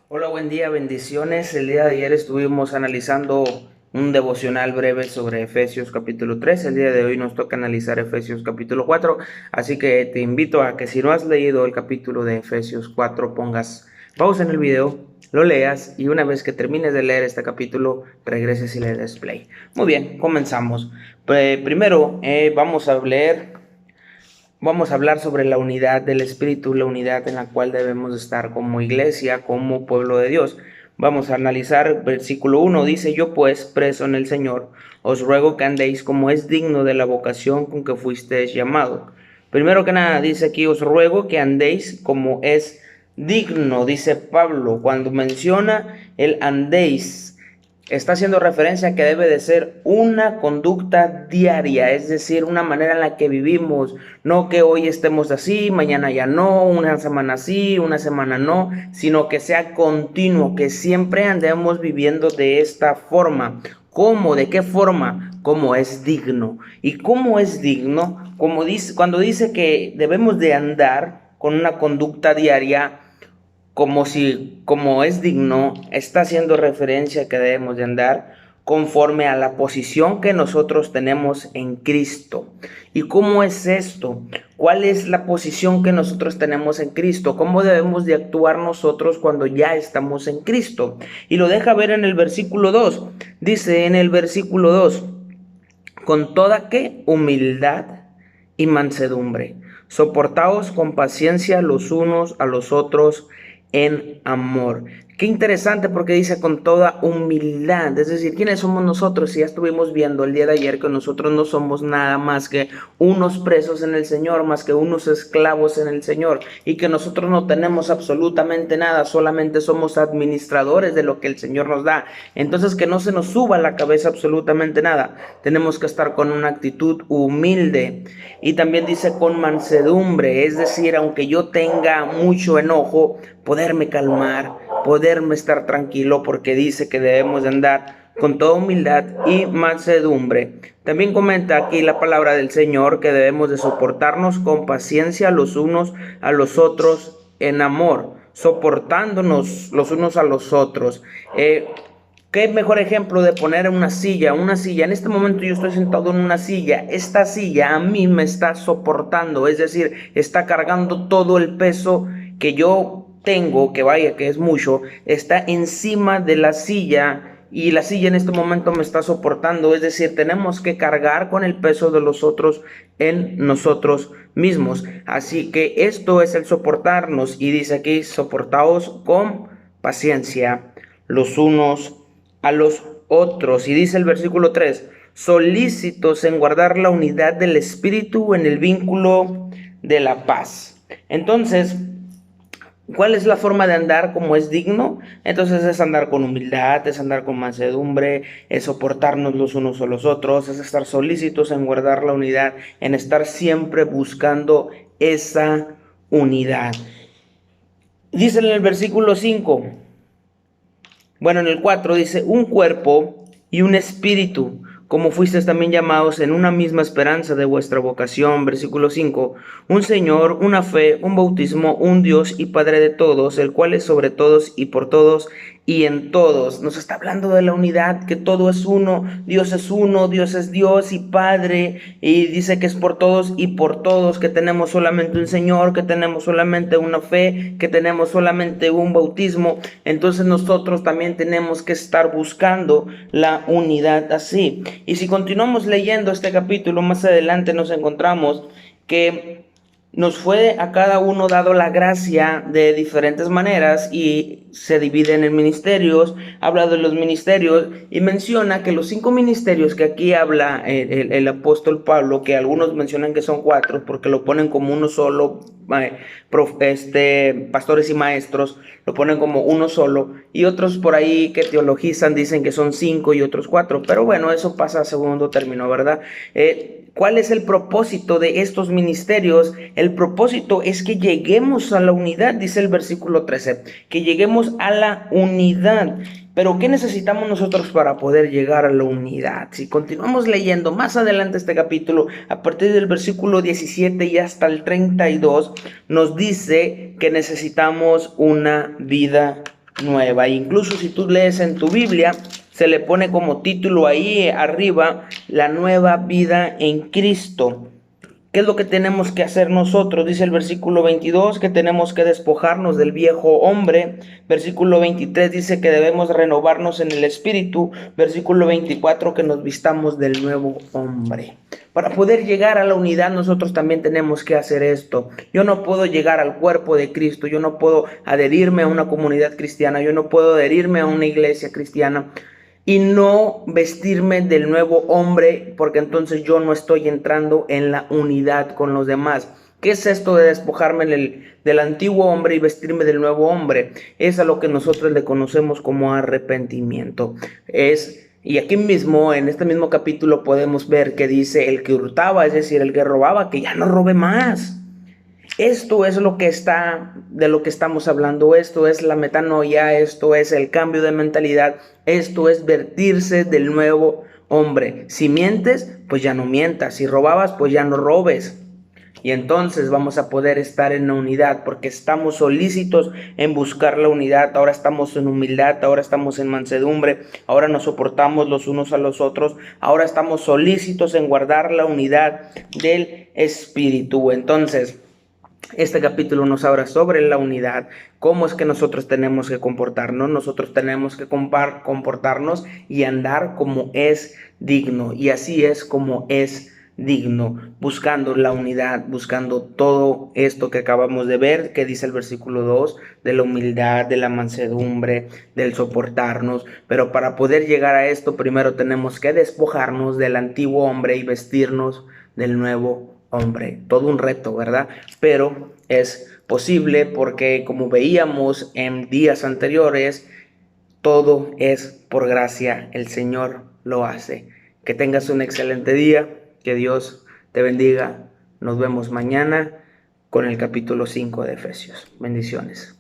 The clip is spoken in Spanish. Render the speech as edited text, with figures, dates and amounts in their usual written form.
Hola, buen día, bendiciones. El día de ayer estuvimos analizando un devocional breve sobre Efesios capítulo 3. El día de hoy nos toca analizar Efesios capítulo 4. Así que te invito a que si no has leído el capítulo de Efesios 4, pongas pausa en el video, lo leas y una vez que termines de leer este capítulo, regreses y le des play. Muy bien, comenzamos. Primero vamos a hablar sobre la unidad del Espíritu, la unidad en la cual debemos estar como iglesia, como pueblo de Dios. Vamos a analizar versículo 1, dice: yo pues, preso en el Señor, os ruego que andéis como es digno de la vocación con que fuisteis llamado. Primero que nada, dice aquí: os ruego que andéis como es digno, dice Pablo. Cuando menciona el andéis, está haciendo referencia a que debe de ser una conducta diaria, es decir, una manera en la que vivimos, no que hoy estemos así, mañana ya no, una semana sí, una semana no, sino que sea continuo, que siempre andemos viviendo de esta forma. ¿Cómo? ¿De qué forma? Como es digno. ¿Y cómo es digno? Como dice, cuando dice que debemos de andar con una conducta diaria, como es digno, está haciendo referencia a que debemos de andar conforme a la posición que nosotros tenemos en Cristo. ¿Y cómo es esto? ¿Cuál es la posición que nosotros tenemos en Cristo? ¿Cómo debemos de actuar nosotros cuando ya estamos en Cristo? Y lo deja ver en el versículo 2. Dice en el versículo 2: con toda qué humildad y mansedumbre, soportaos con paciencia los unos a los otros en amor. Qué interesante, porque dice con toda humildad, es decir, ¿quiénes somos nosotros? Si ya estuvimos viendo el día de ayer que nosotros no somos nada más que unos presos en el Señor, más que unos esclavos en el Señor, y que nosotros no tenemos absolutamente nada, solamente somos administradores de lo que el Señor nos da. Entonces, que no se nos suba a la cabeza absolutamente nada. Tenemos que estar con una actitud humilde. Y también dice con mansedumbre, es decir, aunque yo tenga mucho enojo, poderme calmar, poderme estar tranquilo, porque dice que debemos de andar con toda humildad y mansedumbre. También comenta aquí la palabra del Señor que debemos de soportarnos con paciencia los unos a los otros en amor, soportándonos los unos a los otros. ¿Qué mejor ejemplo de poner una silla? Una silla, en este momento yo estoy sentado en una silla. Esta silla a mí me está soportando, es decir, está cargando todo el peso que yo tengo, que vaya, que es mucho, está encima de la silla, y la silla en este momento me está soportando. Es decir, tenemos que cargar con el peso de los otros en nosotros mismos. Así que esto es el soportarnos, y dice aquí: soportaos con paciencia los unos a los otros. Y dice el versículo 3: solícitos en guardar la unidad del espíritu en el vínculo de la paz. Entonces, ¿cuál es la forma de andar como es digno? Entonces es andar con humildad, es andar con mansedumbre, es soportarnos los unos a los otros, es estar solícitos en guardar la unidad, en estar siempre buscando esa unidad. Dice en el versículo 5, bueno, en el 4 dice: un cuerpo y un espíritu, como fuisteis también llamados en una misma esperanza de vuestra vocación. Versículo 5: un Señor, una fe, un bautismo, un Dios y Padre de todos, el cual es sobre todos y por todos y en todos. Nos está hablando de la unidad, que todo es uno, Dios es Dios y Padre, y dice que es por todos y por todos, que tenemos solamente un Señor, que tenemos solamente una fe, que tenemos solamente un bautismo. Entonces nosotros también tenemos que estar buscando la unidad así. Y si continuamos leyendo este capítulo, más adelante nos encontramos que nos fue a cada uno dado la gracia de diferentes maneras, y se dividen en ministerios. Habla de los ministerios y menciona que los 5 ministerios que aquí habla el apóstol Pablo, que algunos mencionan que son 4 porque lo ponen como uno solo, pastores y maestros lo ponen como uno solo, y otros por ahí que teologizan dicen que son 5 y otros 4, pero bueno, eso pasa a segundo término, ¿verdad? ¿Cuál es el propósito de estos ministerios? El propósito es que lleguemos a la unidad, dice el versículo 13, que lleguemos a la unidad. Pero ¿qué necesitamos nosotros para poder llegar a la unidad? Si continuamos leyendo más adelante este capítulo, a partir del versículo 17 y hasta el 32, nos dice que necesitamos una vida nueva. Incluso si tú lees en tu Biblia, se le pone como título ahí arriba, la nueva vida en Cristo. ¿Qué es lo que tenemos que hacer nosotros? Dice el versículo 22 que tenemos que despojarnos del viejo hombre. Versículo 23 dice que debemos renovarnos en el espíritu. Versículo 24 que nos vistamos del nuevo hombre. Para poder llegar a la unidad nosotros también tenemos que hacer esto. Yo no puedo llegar al cuerpo de Cristo. Yo no puedo adherirme a una comunidad cristiana. Yo no puedo adherirme a una iglesia cristiana y no vestirme del nuevo hombre, porque entonces yo no estoy entrando en la unidad con los demás. ¿Qué es esto de despojarme del antiguo hombre y vestirme del nuevo hombre? Es a lo que nosotros le conocemos como arrepentimiento. Y aquí mismo, en este mismo capítulo, podemos ver que dice el que hurtaba, es decir, el que robaba, que ya no robe más. Esto es de lo que estamos hablando, esto es la metanoia, esto es el cambio de mentalidad, esto es vertirse del nuevo hombre. Si mientes, pues ya no mientas, si robabas, pues ya no robes. Y entonces vamos a poder estar en la unidad porque estamos solícitos en buscar la unidad. Ahora estamos en humildad, ahora estamos en mansedumbre, ahora nos soportamos los unos a los otros, ahora estamos solícitos en guardar la unidad del Espíritu. Entonces, este capítulo nos habla sobre la unidad, cómo es que nosotros tenemos que comportarnos. Nosotros tenemos que comportarnos y andar como es digno, y así es como es digno, buscando la unidad, buscando todo esto que acabamos de ver, que dice el versículo 2, de la humildad, de la mansedumbre, del soportarnos. Pero para poder llegar a esto, primero tenemos que despojarnos del antiguo hombre y vestirnos del nuevo hombre. Todo un reto, ¿verdad? Pero es posible porque, como veíamos en días anteriores, todo es por gracia. El Señor lo hace. Que tengas un excelente día. Que Dios te bendiga. Nos vemos mañana con el capítulo 5 de Efesios. Bendiciones.